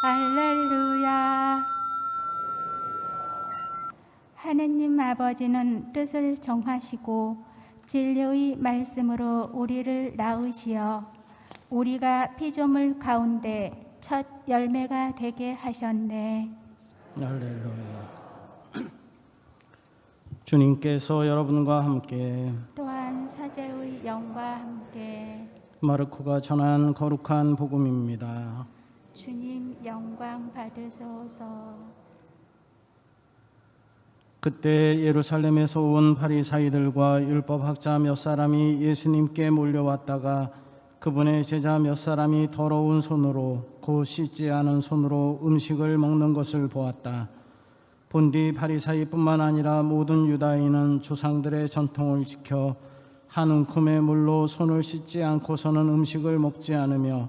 할렐루야. 하느님 아버지는 뜻을 정하시고 진리의 말씀으로 우리를 낳으시어 우리가 피조물 가운데 첫 열매가 되게 하셨네. 할렐루야. 주님께서 여러분과 함께 또한 사제의 영과 함께 마르코가 전한 거룩한 복음입니다. 주님 영광 받으소서. 그때 예루살렘에서 온 바리사이들과 율법학자 몇 사람이 예수님께 몰려왔다가 그분의 제자 몇 사람이 더러운 손으로 곧 씻지 않은 손으로 음식을 먹는 것을 보았다. 본디 바리사이뿐만 아니라 모든 유다인은 조상들의 전통을 지켜 한 움큼의 물로 손을 씻지 않고서는 음식을 먹지 않으며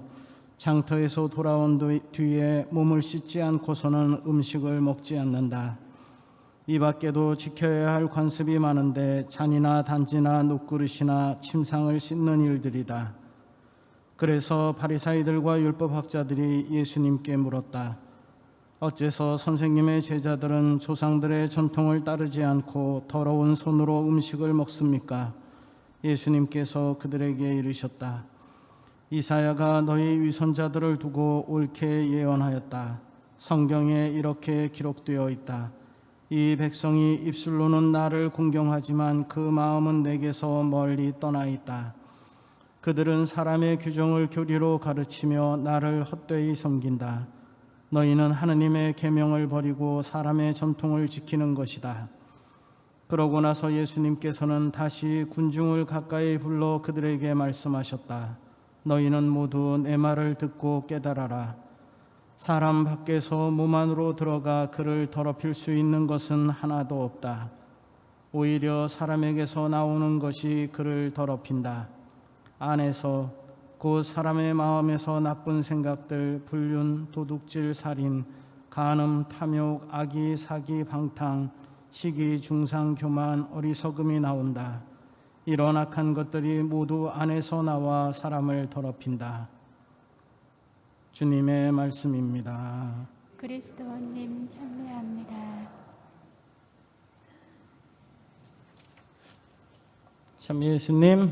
장터에서 돌아온 뒤에 몸을 씻지 않고서는 음식을 먹지 않는다. 이 밖에도 지켜야 할 관습이 많은데 잔이나 단지나 놋그릇이나 침상을 씻는 일들이다. 그래서 바리사이들과 율법학자들이 예수님께 물었다. 어째서 선생님의 제자들은 조상들의 전통을 따르지 않고 더러운 손으로 음식을 먹습니까? 예수님께서 그들에게 이르셨다. 이사야가 너희 위선자들을 두고 옳게 예언하였다. 성경에 이렇게 기록되어 있다. 이 백성이 입술로는 나를 공경하지만 그 마음은 내게서 멀리 떠나 있다. 그들은 사람의 규정을 교리로 가르치며 나를 헛되이 섬긴다. 너희는 하느님의 계명을 버리고 사람의 전통을 지키는 것이다. 그러고 나서 예수님께서는 다시 군중을 가까이 불러 그들에게 말씀하셨다. 너희는 모두 내 말을 듣고 깨달아라. 사람 밖에서 몸 안으로 들어가 그를 더럽힐 수 있는 것은 하나도 없다. 오히려 사람에게서 나오는 것이 그를 더럽힌다. 안에서 곧 사람의 마음에서 나쁜 생각들, 불륜, 도둑질, 살인, 간음, 탐욕, 악의, 사기, 방탕, 시기, 중상, 교만, 어리석음이 나온다. 이런 악한 것들이 모두 안에서 나와 사람을 더럽힌다. 주님의 말씀입니다. 그리스도님 찬미합니다. 참 예수님,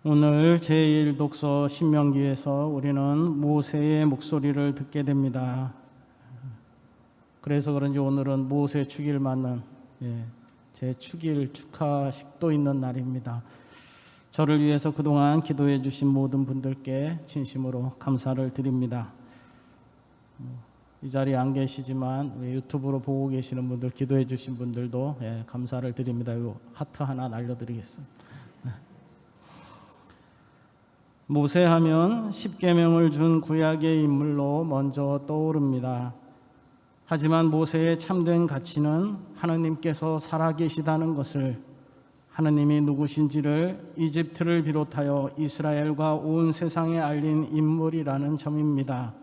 오늘 제1독서 신명기에서 우리는 모세의 목소리를 듣게 됩니다. 그래서 그런지 오늘은 모세 축일 맞는 제 축일 축하식도 있는 날입니다. 저를 위해서 그동안 기도해 주신 모든 분들께 진심으로 감사를 드립니다. 이 자리에 안 계시지만 유튜브로 보고 계시는 분들, 기도해 주신 분들도 감사를 드립니다. 하트 하나 날려드리겠습니다. 모세하면 십계명을 준 구약의 인물로 먼저 떠오릅니다. 하지만 모세의 참된 가치는 하느님께서 살아계시다는 것을, 하느님이 누구신지를 이집트를 비롯하여 이스라엘과 온 세상에 알린 인물이라는 점입니다.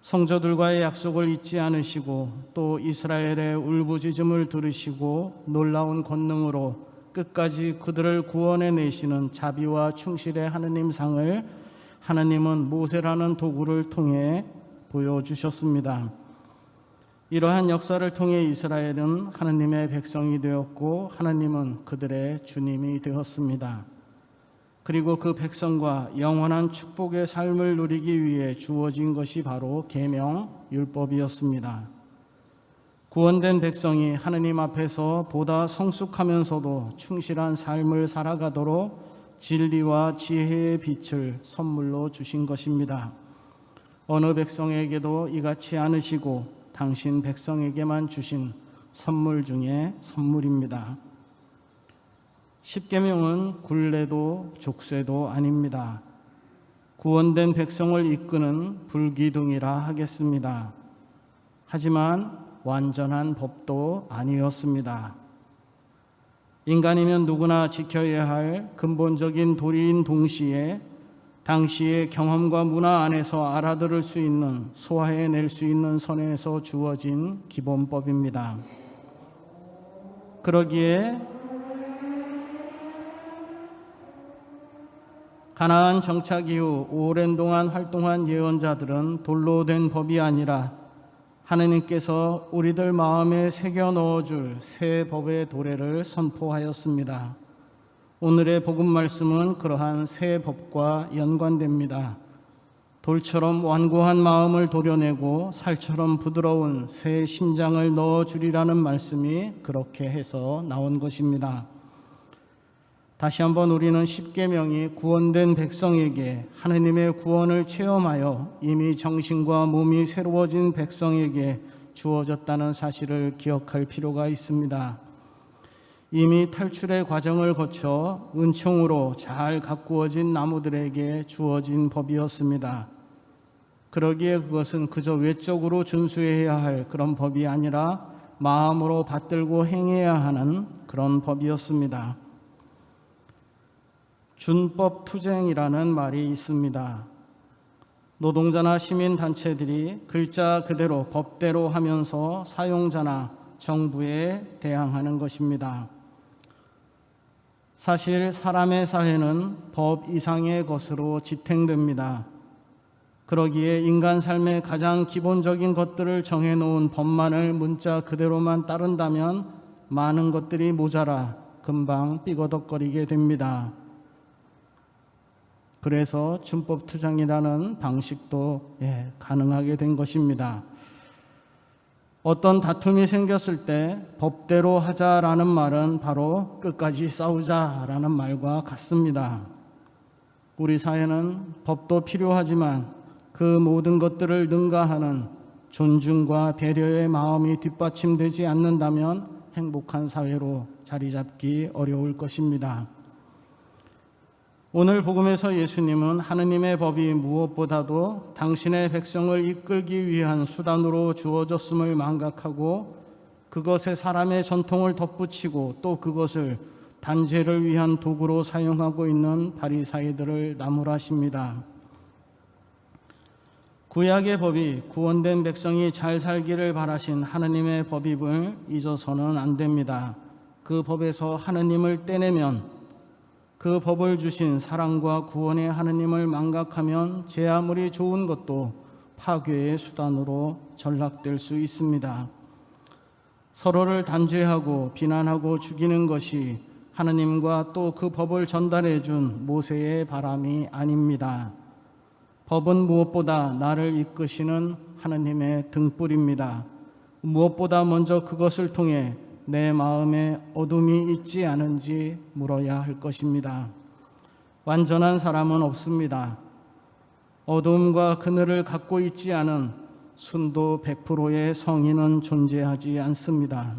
성도들과의 약속을 잊지 않으시고 또 이스라엘의 울부짖음을 들으시고 놀라운 권능으로 끝까지 그들을 구원해 내시는 자비와 충실의 하느님 상을 하느님은 모세라는 도구를 통해 보여주셨습니다. 이러한 역사를 통해 이스라엘은 하느님의 백성이 되었고 하느님은 그들의 주님이 되었습니다. 그리고 그 백성과 영원한 축복의 삶을 누리기 위해 주어진 것이 바로 계명, 율법이었습니다. 구원된 백성이 하느님 앞에서 보다 성숙하면서도 충실한 삶을 살아가도록 진리와 지혜의 빛을 선물로 주신 것입니다. 어느 백성에게도 이같이 않으시고 당신 백성에게만 주신 선물 중에 선물입니다. 십계명은 굴레도 족쇄도 아닙니다. 구원된 백성을 이끄는 불기둥이라 하겠습니다. 하지만 완전한 법도 아니었습니다. 인간이면 누구나 지켜야 할 근본적인 도리인 동시에 당시의 경험과 문화 안에서 알아들을 수 있는, 소화해낼 수 있는 선에서 주어진 기본법입니다. 그러기에 가나안 정착 이후 오랜 동안 활동한 예언자들은 돌로 된 법이 아니라 하느님께서 우리들 마음에 새겨 넣어줄 새 법의 도래를 선포하였습니다. 오늘의 복음 말씀은 그러한 새 법과 연관됩니다. 돌처럼 완고한 마음을 도려내고 살처럼 부드러운 새 심장을 넣어주리라는 말씀이 그렇게 해서 나온 것입니다. 다시 한번 우리는 십계명이 구원된 백성에게 하느님의 구원을 체험하여 이미 정신과 몸이 새로워진 백성에게 주어졌다는 사실을 기억할 필요가 있습니다. 이미 탈출의 과정을 거쳐 은총으로 잘 가꾸어진 나무들에게 주어진 법이었습니다. 그러기에 그것은 그저 외적으로 준수해야 할 그런 법이 아니라 마음으로 받들고 행해야 하는 그런 법이었습니다. 준법 투쟁이라는 말이 있습니다. 노동자나 시민단체들이 글자 그대로 법대로 하면서 사용자나 정부에 대항하는 것입니다. 사실 사람의 사회는 법 이상의 것으로 지탱됩니다. 그러기에 인간 삶의 가장 기본적인 것들을 정해놓은 법만을 문자 그대로만 따른다면 많은 것들이 모자라 금방 삐거덕거리게 됩니다. 그래서 준법 투쟁이라는 방식도 가능하게 된 것입니다. 어떤 다툼이 생겼을 때 법대로 하자라는 말은 바로 끝까지 싸우자라는 말과 같습니다. 우리 사회는 법도 필요하지만 그 모든 것들을 능가하는 존중과 배려의 마음이 뒷받침되지 않는다면 행복한 사회로 자리 잡기 어려울 것입니다. 오늘 복음에서 예수님은 하느님의 법이 무엇보다도 당신의 백성을 이끌기 위한 수단으로 주어졌음을 망각하고 그것에 사람의 전통을 덧붙이고 또 그것을 단죄를 위한 도구로 사용하고 있는 바리사이들을 나무라십니다. 구약의 법이 구원된 백성이 잘 살기를 바라신 하느님의 법임을 잊어서는 안 됩니다. 그 법에서 하느님을 떼내면 그 법을 주신 사랑과 구원의 하느님을 망각하면 제 아무리 좋은 것도 파괴의 수단으로 전락될 수 있습니다. 서로를 단죄하고 비난하고 죽이는 것이 하느님과 또 그 법을 전달해 준 모세의 바람이 아닙니다. 법은 무엇보다 나를 이끄시는 하느님의 등불입니다. 무엇보다 먼저 그것을 통해 내 마음에 어둠이 있지 않은지 물어야 할 것입니다. 완전한 사람은 없습니다. 어둠과 그늘을 갖고 있지 않은 순도 100%의 성인은 존재하지 않습니다.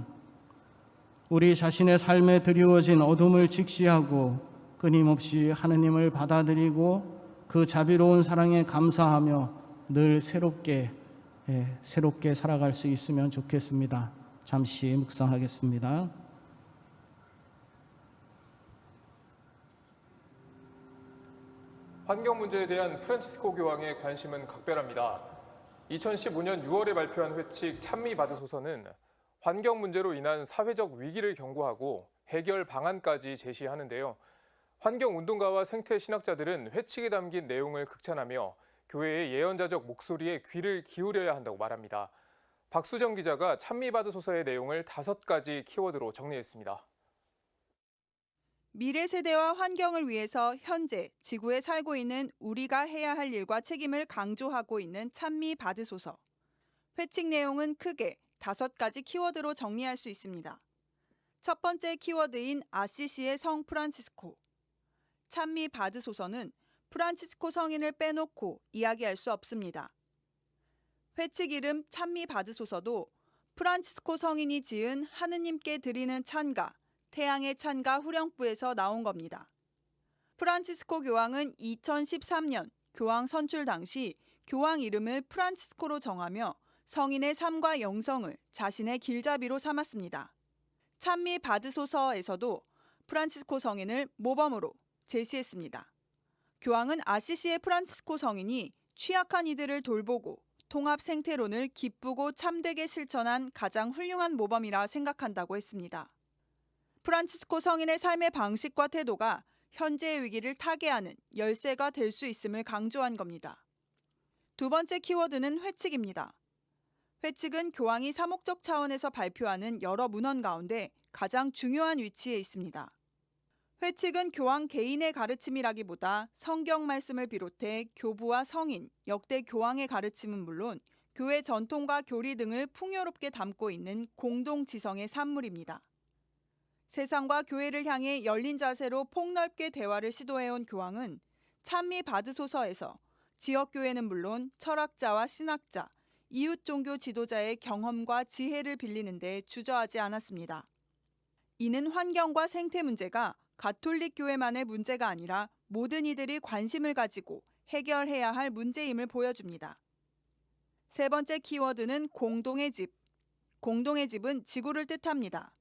우리 자신의 삶에 드리워진 어둠을 직시하고 끊임없이 하느님을 받아들이고 그 자비로운 사랑에 감사하며 늘 새롭게 살아갈 수 있으면 좋겠습니다. 잠시 묵상하겠습니다. 환경 문제에 대한 프란치스코 교황의 관심은 각별합니다. 2015년 6월에 발표한 회칙 찬미 받으소서는 환경 문제로 인한 사회적 위기를 경고하고 해결 방안까지 제시하는데요. 환경운동가와 생태신학자들은 회칙에 담긴 내용을 극찬하며 교회의 예언자적 목소리에 귀를 기울여야 한다고 말합니다. 박수정 기자가 찬미 받으소서의 내용을 5가지 키워드로 정리했습니다. 미래 세대와 환경을 위해서 현재 지구에 살고 있는 우리가 해야 할 일과 책임을 강조하고 있는 찬미 받으소서. 회칙 내용은 크게 5가지 키워드로 정리할 수 있습니다. 첫 번째 키워드인 아시시의 성 프란치스코. 찬미 받으소서는 프란치스코 성인을 빼놓고 이야기할 수 없습니다. 회칙 이름 찬미 받으소서도 프란치스코 성인이 지은 하느님께 드리는 찬가, 태양의 찬가 후령부에서 나온 겁니다. 프란치스코 교황은 2013년 교황 선출 당시 교황 이름을 프란치스코로 정하며 성인의 삶과 영성을 자신의 길잡이로 삼았습니다. 찬미 받으소서에서도 프란치스코 성인을 모범으로 제시했습니다. 교황은 아시시의 프란치스코 성인이 취약한 이들을 돌보고 통합 생태론을 기쁘고 참되게 실천한 가장 훌륭한 모범이라 생각한다고 했습니다. 프란치스코 성인의 삶의 방식과 태도가 현재의 위기를 타개하는 열쇠가 될 수 있음을 강조한 겁니다. 두 번째 키워드는 회칙입니다. 회칙은 교황이 사목적 차원에서 발표하는 여러 문헌 가운데 가장 중요한 위치에 있습니다. 회칙은 교황 개인의 가르침이라기보다 성경 말씀을 비롯해 교부와 성인, 역대 교황의 가르침은 물론 교회 전통과 교리 등을 풍요롭게 담고 있는 공동지성의 산물입니다. 세상과 교회를 향해 열린 자세로 폭넓게 대화를 시도해온 교황은 찬미 받으소서에서 지역교회는 물론 철학자와 신학자, 이웃 종교 지도자의 경험과 지혜를 빌리는 데 주저하지 않았습니다. 이는 환경과 생태 문제가 가톨릭 교회만의 문제가 아니라 모든 이들이 관심을 가지고 해결해야 할 문제임을 보여줍니다. 세 번째 키워드는 공동의 집. 공동의 집은 지구를 뜻합니다.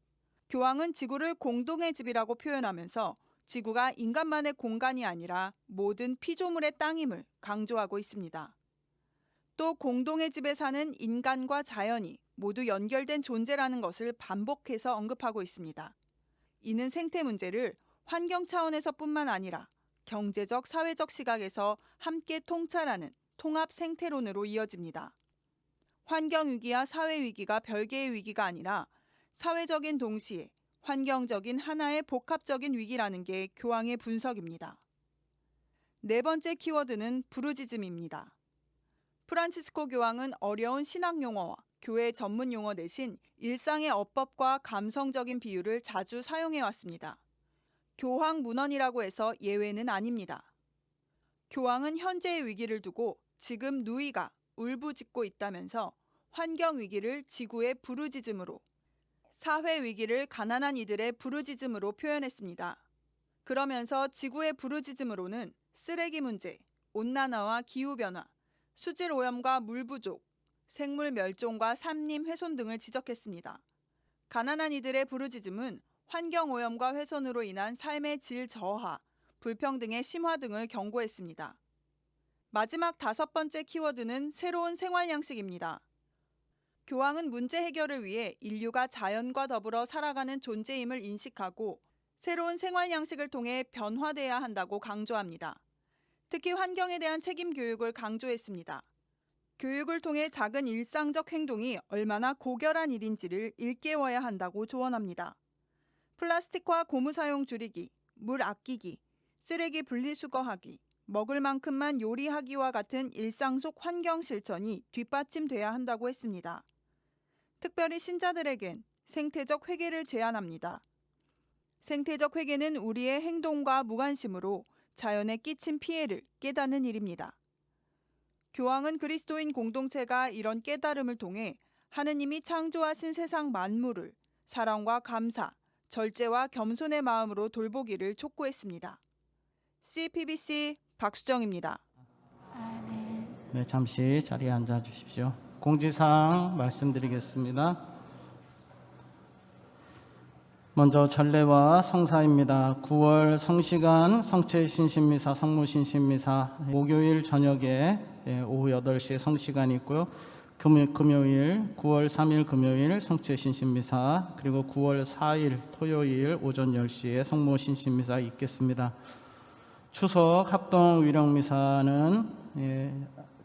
교황은 지구를 공동의 집이라고 표현하면서 지구가 인간만의 공간이 아니라 모든 피조물의 땅임을 강조하고 있습니다. 또 공동의 집에 사는 인간과 자연이 모두 연결된 존재라는 것을 반복해서 언급하고 있습니다. 이는 생태 문제를 환경 차원에서뿐만 아니라 경제적, 사회적 시각에서 함께 통찰하는 통합 생태론으로 이어집니다. 환경 위기와 사회 위기가 별개의 위기가 아니라 사회적인 동시에 환경적인 하나의 복합적인 위기라는 게 교황의 분석입니다. 네 번째 키워드는 부르짖음입니다. 프란치스코 교황은 어려운 신학 용어와 교회 전문 용어 대신 일상의 어법과 감성적인 비유를 자주 사용해 왔습니다. 교황 문헌이라고 해서 예외는 아닙니다. 교황은 현재의 위기를 두고 지금 누이가 울부짖고 있다면서 환경 위기를 지구의 부르짖음으로, 사회 위기를 가난한 이들의 부르짖음으로 표현했습니다. 그러면서 지구의 부르짖음으로는 쓰레기 문제, 온난화와 기후변화, 수질 오염과 물 부족, 생물 멸종과 산림 훼손 등을 지적했습니다. 가난한 이들의 부르짖음은 환경 오염과 훼손으로 인한 삶의 질 저하, 불평등의 심화 등을 경고했습니다. 마지막 다섯 번째 키워드는 새로운 생활 양식입니다. 교황은 문제 해결을 위해 인류가 자연과 더불어 살아가는 존재임을 인식하고 새로운 생활 양식을 통해 변화돼야 한다고 강조합니다. 특히 환경에 대한 책임 교육을 강조했습니다. 교육을 통해 작은 일상적 행동이 얼마나 고결한 일인지를 일깨워야 한다고 조언합니다. 플라스틱과 고무 사용 줄이기, 물 아끼기, 쓰레기 분리수거하기, 먹을 만큼만 요리하기와 같은 일상 속 환경 실천이 뒷받침돼야 한다고 했습니다. 특별히 신자들에겐 생태적 회개를 제안합니다. 생태적 회개는 우리의 행동과 무관심으로 자연에 끼친 피해를 깨닫는 일입니다. 교황은 그리스도인 공동체가 이런 깨달음을 통해 하느님이 창조하신 세상 만물을 사랑과 감사, 절제와 겸손의 마음으로 돌보기를 촉구했습니다. CPBC 박수정입니다. 아멘. 네, 잠시 자리에 앉아 주십시오. 공지사항 말씀드리겠습니다. 먼저 전례와 성사입니다. 9월 성시간 성체신신미사, 성모신신미사 목요일 저녁에 오후 8시에 성시간이 있고요. 금요일 9월 3일 금요일 성체신신미사, 그리고 9월 4일 토요일 오전 10시에 성모신신미사 있겠습니다. 추석 합동 위령미사는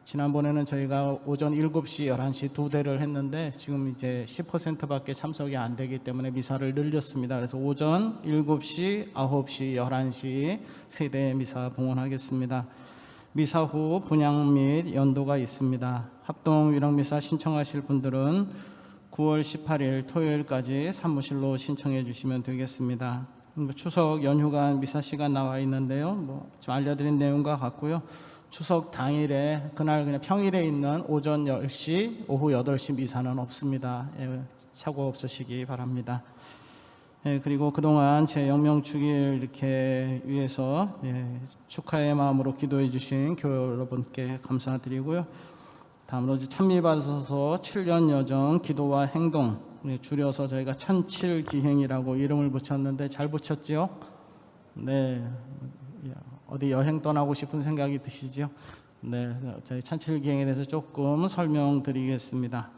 지난번에는 저희가 오전 7시, 11시 두 대를 했는데 지금 이제 10%밖에 참석이 안 되기 때문에 미사를 늘렸습니다. 그래서 오전 7시, 9시, 11시 세 대의 미사 봉헌하겠습니다. 미사 후 분향 및 연도가 있습니다. 합동 위령미사 신청하실 분들은 9월 18일 토요일까지 사무실로 신청해 주시면 되겠습니다. 추석 연휴간 미사 시간 나와 있는데요. 좀 알려드린 내용과 같고요. 추석 당일에 그날 그냥 평일에 있는 오전 10시, 오후 8시 미사는 없습니다. 착오 없으시기 바랍니다. 그리고 그동안 제 영명주기를 이렇게 위해서 축하의 마음으로 기도해 주신 교회 여러분께 감사드리고요. 다음으로 찬미받으셔서 7년 여정 기도와 행동, 줄여서 저희가 1007기행이라고 이름을 붙였는데 잘 붙였죠? 네. 어디 여행 떠나고 싶은 생각이 드시죠? 네, 저희 1007기행에 대해서 조금 설명드리겠습니다.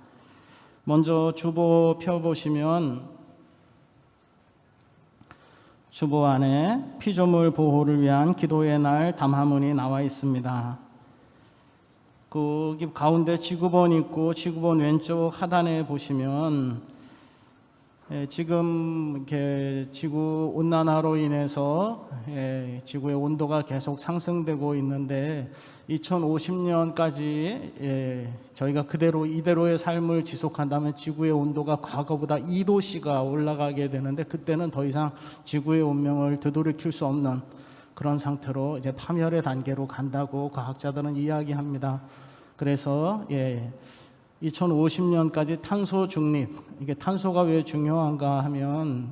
먼저 주보 펴보시면 주보 안에 피조물 보호를 위한 기도의 날 담화문이 나와 있습니다. 거기 가운데 지구본 있고 지구본 왼쪽 하단에 보시면 지금 이렇게 지구 온난화로 인해서 지구의 온도가 계속 상승되고 있는데 2050년까지 저희가 이대로의 삶을 지속한다면 지구의 온도가 과거보다 2도씨가 올라가게 되는데 그때는 더 이상 지구의 운명을 되돌이킬 수 없는 그런 상태로 이제 파멸의 단계로 간다고 과학자들은 이야기합니다. 그래서 2050년까지 탄소 중립, 이게 탄소가 왜 중요한가 하면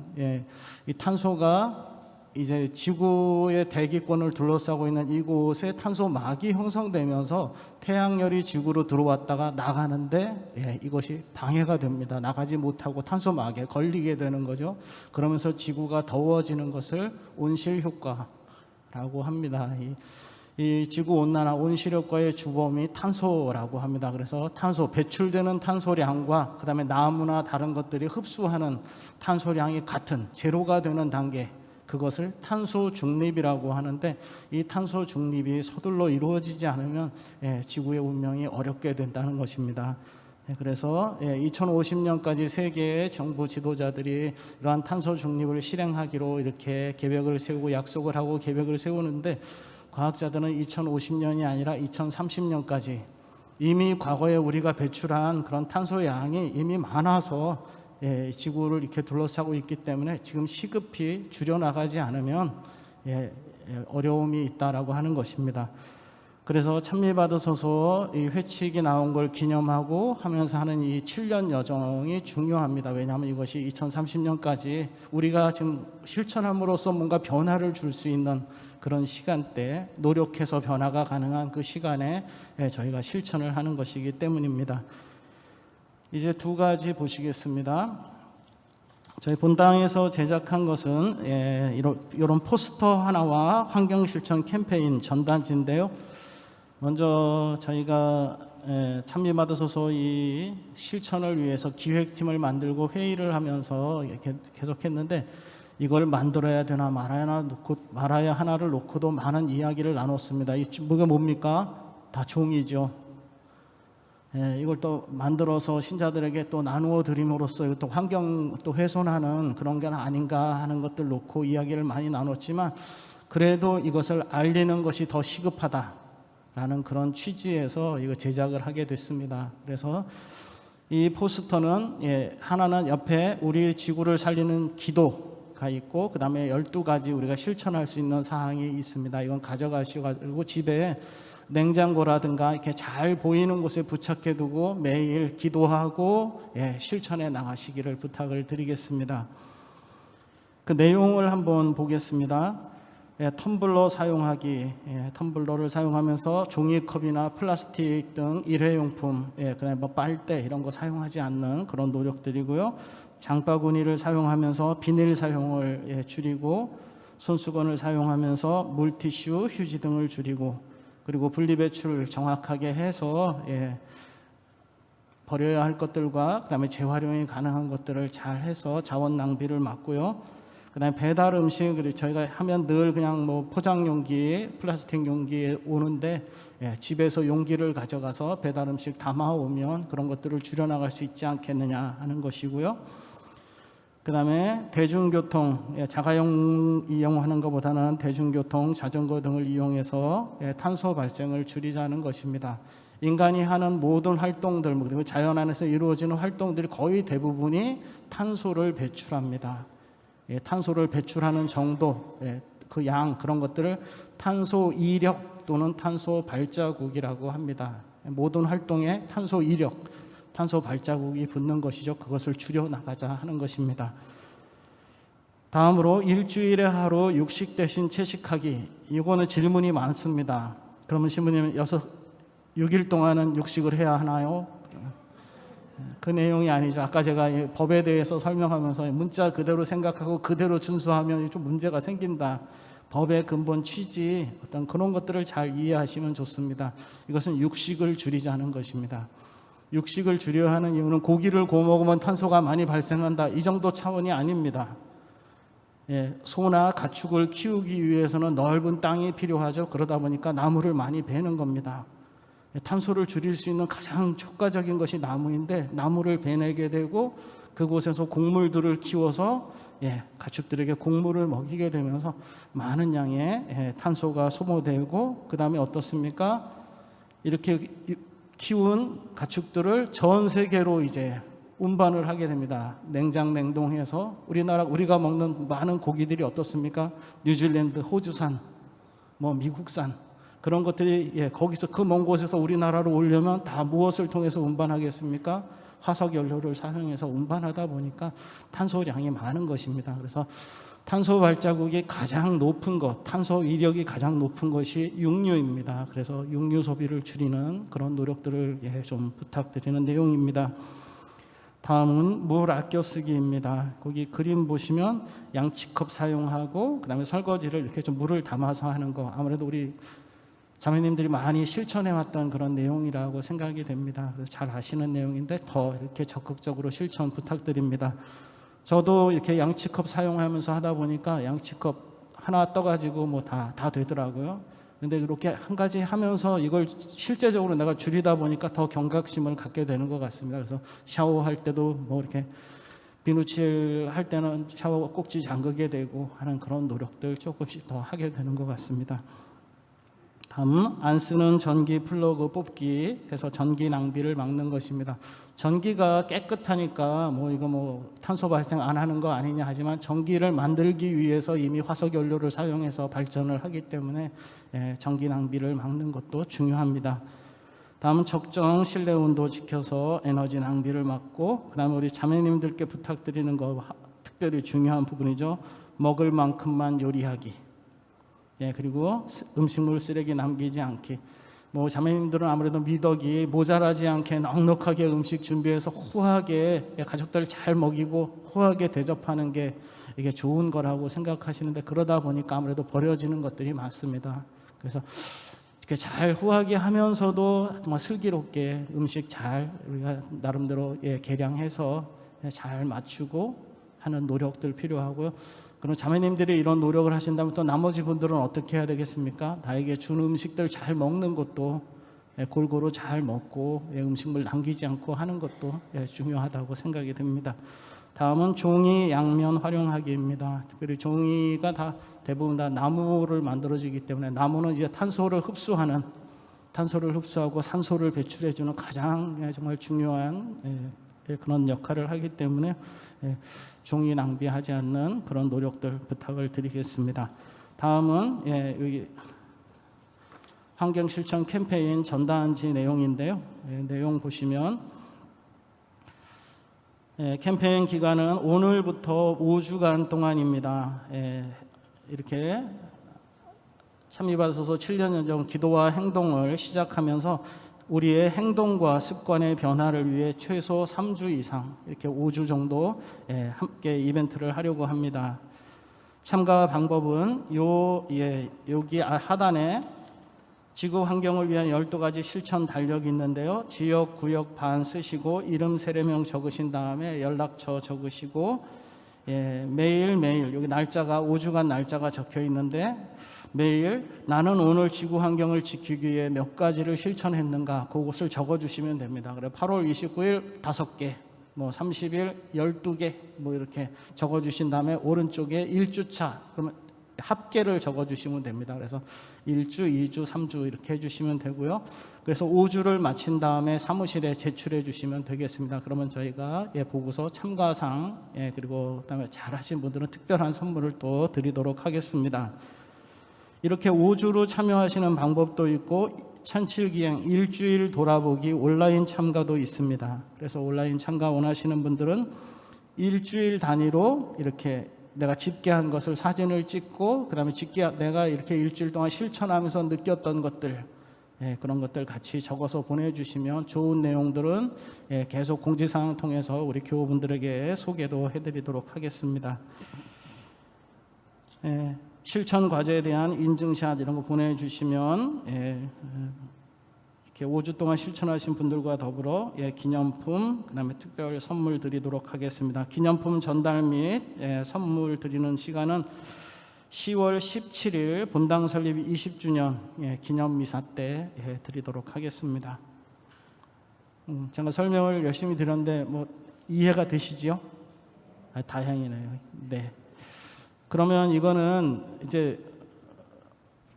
이 탄소가 이제 지구의 대기권을 둘러싸고 있는 이곳에 탄소막이 형성되면서 태양열이 지구로 들어왔다가 나가는데 이것이 방해가 됩니다. 나가지 못하고 탄소막에 걸리게 되는 거죠. 그러면서 지구가 더워지는 것을 온실 효과라고 합니다. 이 지구온난화 온실효과의 주범이 탄소라고 합니다. 그래서 배출되는 탄소량과 그 다음에 나무나 다른 것들이 흡수하는 탄소량이 같은 제로가 되는 단계, 그것을 탄소 중립이라고 하는데 이 탄소 중립이 서둘러 이루어지지 않으면 지구의 운명이 어렵게 된다는 것입니다. 그래서 2050년까지 세계의 정부 지도자들이 이러한 탄소 중립을 실행하기로 이렇게 계획을 세우고 약속을 하고 계획을 세우는데 과학자들은 2050년이 아니라 2030년까지 이미 과거에 우리가 배출한 그런 탄소 양이 이미 많아서 지구를 이렇게 둘러싸고 있기 때문에 지금 시급히 줄여나가지 않으면 어려움이 있다라고 하는 것입니다. 그래서 찬미받으소서 이 회칙이 나온 걸 기념하고 하면서 하는 이 7년 여정이 중요합니다. 왜냐하면 이것이 2030년까지 우리가 지금 실천함으로써 뭔가 변화를 줄 수 있는 그런 시간대, 노력해서 변화가 가능한 그 시간에 저희가 실천을 하는 것이기 때문입니다. 이제 두 가지 보시겠습니다. 저희 본당에서 제작한 것은 이런 포스터 하나와 환경실천 캠페인 전단지인데요. 먼저 저희가 찬미받으소서 이 실천을 위해서 기획팀을 만들고 회의를 하면서 이렇게 계속했는데 이걸 만들어야 되나 말아야 하나를 놓고도 많은 이야기를 나눴습니다. 이게 뭡니까? 다 종이죠. 이걸 또 만들어서 신자들에게 또 나누어 드림으로써 이것도 환경 또 훼손하는 그런 게 아닌가 하는 것들 놓고 이야기를 많이 나눴지만 그래도 이것을 알리는 것이 더 시급하다라는 그런 취지에서 이거 제작을 하게 됐습니다. 그래서 이 포스터는 하나는 옆에 우리 지구를 살리는 기도가 있고 그 다음에 12가지 우리가 실천할 수 있는 사항이 있습니다. 이건 가져가시고 집에 냉장고라든가 이렇게 잘 보이는 곳에 부착해 두고 매일 기도하고 실천해 나가시기를 부탁을 드리겠습니다. 그 내용을 한번 보겠습니다. 텀블러 사용하기, 텀블러를 사용하면서 종이컵이나 플라스틱 등 일회용품, 그다음에 뭐 빨대 이런 거 사용하지 않는 그런 노력들이고요. 장바구니를 사용하면서 비닐 사용을 줄이고 손수건을 사용하면서 물티슈, 휴지 등을 줄이고 그리고 분리배출을 정확하게 해서 버려야 할 것들과 그다음에 재활용이 가능한 것들을 잘 해서 자원 낭비를 막고요. 그다음에 배달 음식 저희가 하면 늘 그냥 뭐 포장 용기, 플라스틱 용기에 오는데 집에서 용기를 가져가서 배달 음식 담아 오면 그런 것들을 줄여나갈 수 있지 않겠느냐 하는 것이고요. 그 다음에 대중교통, 자가용 이용하는 것보다는 대중교통, 자전거 등을 이용해서 탄소 발생을 줄이자는 것입니다. 인간이 하는 모든 활동들, 그리고 자연 안에서 이루어지는 활동들이 거의 대부분이 탄소를 배출합니다. 탄소를 배출하는 정도, 그 양, 그런 것들을 탄소 이력 또는 탄소 발자국이라고 합니다. 모든 활동에 탄소 이력, 탄소 발자국이 붙는 것이죠. 그것을 줄여나가자 하는 것입니다. 다음으로 일주일에 하루 육식 대신 채식하기. 이거는 질문이 많습니다. 그러면 신부님 6일 동안은 육식을 해야 하나요? 그 내용이 아니죠. 아까 제가 법에 대해서 설명하면서 문자 그대로 생각하고 그대로 준수하면 좀 문제가 생긴다. 법의 근본 취지 어떤 그런 것들을 잘 이해하시면 좋습니다. 이것은 육식을 줄이자는 것입니다. 육식을 줄여야 하는 이유는 고기를 구워 먹으면 탄소가 많이 발생한다. 이 정도 차원이 아닙니다. 소나 가축을 키우기 위해서는 넓은 땅이 필요하죠. 그러다 보니까 나무를 많이 베는 겁니다. 탄소를 줄일 수 있는 가장 효과적인 것이 나무인데 나무를 베내게 되고 그곳에서 곡물들을 키워서 가축들에게 곡물을 먹이게 되면서 많은 양의 탄소가 소모되고, 그 다음에 어떻습니까? 이렇게 키운 가축들을 전 세계로 이제 운반을 하게 됩니다. 냉장 냉동해서 우리가 먹는 많은 고기들이 어떻습니까? 뉴질랜드, 호주산, 미국산 그런 것들이 거기서 그 먼 곳에서 우리나라로 오려면 다 무엇을 통해서 운반하겠습니까? 화석 연료를 사용해서 운반하다 보니까 탄소량이 많은 것입니다. 그래서 탄소 발자국이 가장 높은 것, 탄소 이력이 가장 높은 것이 육류입니다. 그래서 육류 소비를 줄이는 그런 노력들을 좀 부탁드리는 내용입니다. 다음은 물 아껴 쓰기입니다. 거기 그림 보시면 양치컵 사용하고 그다음에 설거지를 이렇게 좀 물을 담아서 하는 거, 아무래도 우리 자매님들이 많이 실천해 왔던 그런 내용이라고 생각이 됩니다. 그래서 잘 아시는 내용인데 더 이렇게 적극적으로 실천 부탁드립니다. 저도 이렇게 양치컵 사용하면서 하다 보니까 양치컵 하나 떠가지고 다 되더라고요. 근데 그렇게 한 가지 하면서 이걸 실제적으로 내가 줄이다 보니까 더 경각심을 갖게 되는 것 같습니다. 그래서 샤워할 때도 이렇게 비누칠 할 때는 샤워 꼭지 잠그게 되고 하는 그런 노력들 조금씩 더 하게 되는 것 같습니다. 다음, 안 쓰는 전기 플러그 뽑기 해서 전기 낭비를 막는 것입니다. 전기가 깨끗하니까 이거 탄소 발생 안 하는 거 아니냐 하지만 전기를 만들기 위해서 이미 화석 연료를 사용해서 발전을 하기 때문에 전기 낭비를 막는 것도 중요합니다. 다음은 적정 실내 온도 지켜서 에너지 낭비를 막고, 그다음에 우리 자매님들께 부탁드리는 거 특별히 중요한 부분이죠. 먹을 만큼만 요리하기. 그리고 음식물 쓰레기 남기지 않기. 자매님들은 아무래도 미덕이 모자라지 않게 넉넉하게 음식 준비해서 후하게 가족들 잘 먹이고 후하게 대접하는 게 이게 좋은 거라고 생각하시는데, 그러다 보니까 아무래도 버려지는 것들이 많습니다. 그래서 이렇게 잘 후하게 하면서도 정말 슬기롭게 음식 잘 우리가 나름대로 계량해서 잘 맞추고 하는 노력들 필요하고요. 그럼 자매님들이 이런 노력을 하신다면 또 나머지 분들은 어떻게 해야 되겠습니까? 나에게 준 음식들 잘 먹는 것도 골고루 잘 먹고 음식물 남기지 않고 하는 것도 중요하다고 생각이 됩니다. 다음은 종이 양면 활용하기입니다. 특별히 종이가 대부분 다 나무를 만들어지기 때문에 나무는 이제 탄소를 흡수하고 산소를 배출해주는 가장 정말 중요한 그런 역할을 하기 때문에 종이 낭비하지 않는 그런 노력들 부탁을 드리겠습니다. 다음은 여기 환경실천 캠페인 전단지 내용인데요. 내용 보시면 캠페인 기간은 오늘부터 5주간 동안입니다. 이렇게 참미받으소서 7년 전 기도와 행동을 시작하면서 우리의 행동과 습관의 변화를 위해 최소 3주 이상 이렇게 5주 정도 함께 이벤트를 하려고 합니다. 참가 방법은 여기 하단에 지구 환경을 위한 12가지 실천 달력이 있는데요. 지역, 구역, 반 쓰시고 이름, 세례명 적으신 다음에 연락처 적으시고 매일매일 여기 날짜가 5주간 날짜가 적혀 있는데 매일 나는 오늘 지구 환경을 지키기 위해 몇 가지를 실천했는가 그것을 적어주시면 됩니다. 그래 8월 29일 5개, 30일 12개 이렇게 적어주신 다음에 오른쪽에 1주차 그러면 합계를 적어주시면 됩니다. 그래서 1주, 2주, 3주 이렇게 해주시면 되고요. 그래서 5주를 마친 다음에 사무실에 제출해 주시면 되겠습니다. 그러면 저희가 보고서 참가상 그리고 그다음에 잘하신 분들은 특별한 선물을 또 드리도록 하겠습니다. 이렇게 5주로 참여하시는 방법도 있고 천칠기행 일주일 돌아보기 온라인 참가도 있습니다. 그래서 온라인 참가 원하시는 분들은 일주일 단위로 이렇게 내가 집계한 것을 사진을 찍고 그다음에 내가 이렇게 일주일 동안 실천하면서 느꼈던 것들 그런 것들 같이 적어서 보내주시면 좋은 내용들은 계속 공지사항 통해서 우리 교우분들에게 소개도 해드리도록 하겠습니다. 실천 과제에 대한 인증샷 이런 거 보내주시면 이렇게 5주 동안 실천하신 분들과 더불어 기념품, 그다음에 특별 선물 드리도록 하겠습니다. 기념품 전달 및 선물 드리는 시간은 10월 17일 본당 설립 20주년 기념 미사 때 드리도록 하겠습니다. 제가 설명을 열심히 드렸는데 뭐 이해가 되시지요? 다행이네요. 네. 그러면 이거는 이제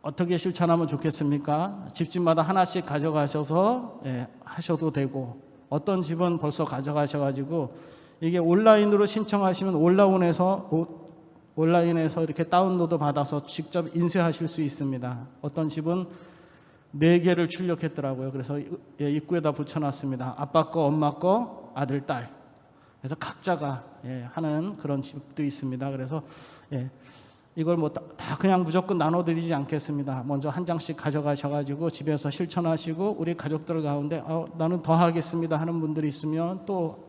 어떻게 실천하면 좋겠습니까? 집집마다 하나씩 가져가셔서 하셔도 되고, 어떤 집은 벌써 가져가셔가지고 이게 온라인으로 신청하시면 온라인에서 이렇게 다운로드 받아서 직접 인쇄하실 수 있습니다. 어떤 집은 4개를 출력했더라고요. 그래서 입구에다 붙여놨습니다. 아빠 거, 엄마 거, 아들, 딸. 그래서 각자가 하는 그런 집도 있습니다. 그래서 이걸 뭐 다 그냥 무조건 나눠드리지 않겠습니다. 먼저 한 장씩 가져가셔가지고 집에서 실천하시고, 우리 가족들 가운데 나는 더 하겠습니다 하는 분들이 있으면 또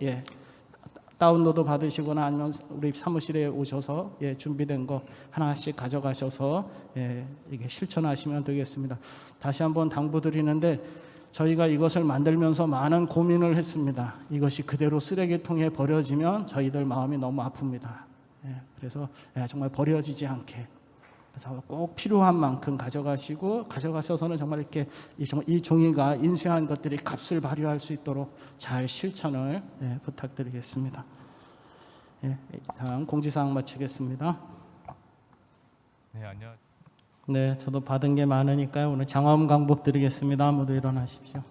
다운로드 받으시거나 아니면 우리 사무실에 오셔서 준비된 거 하나씩 가져가셔서 이게 실천하시면 되겠습니다. 다시 한번 당부드리는데, 저희가 이것을 만들면서 많은 고민을 했습니다. 이것이 그대로 쓰레기통에 버려지면 저희들 마음이 너무 아픕니다. 그래서 정말 버려지지 않게, 그래서 꼭 필요한 만큼 가져가셔서는 정말 이렇게 이 종이가 인쇄한 것들이 값을 발휘할 수 있도록 잘 실천을 부탁드리겠습니다. 이상 공지사항 마치겠습니다. 네, 안녕. 네, 저도 받은 게 많으니까요. 오늘 장엄 강복 드리겠습니다. 모두 일어나십시오.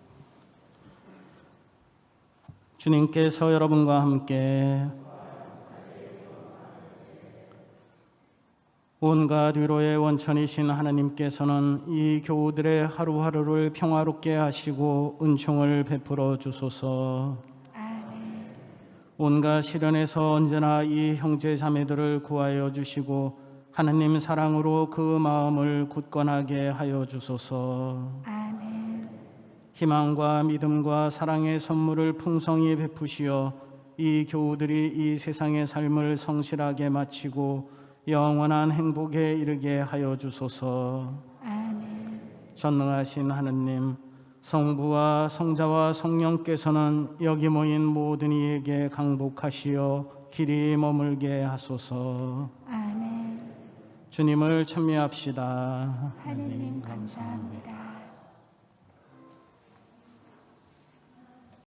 주님께서 여러분과 함께 온갖 위로의 원천이신 하나님께서는 이 교우들의 하루하루를 평화롭게 하시고 은총을 베풀어 주소서. 아멘. 온갖 시련에서 언제나 이 형제 자매들을 구하여 주시고 하나님 사랑으로 그 마음을 굳건하게 하여 주소서. 아멘. 희망과 믿음과 사랑의 선물을 풍성히 베푸시어 이 교우들이 이 세상의 삶을 성실하게 마치고 영원한 행복에 이르게 하여 주소서. 아멘. 전능하신 하느님, 성부와 성자와 성령께서는 여기 모인 모든 이에게 강복하시어 길이 머물게 하소서. 아멘. 주님을 찬미합시다. 하느님 감사합니다.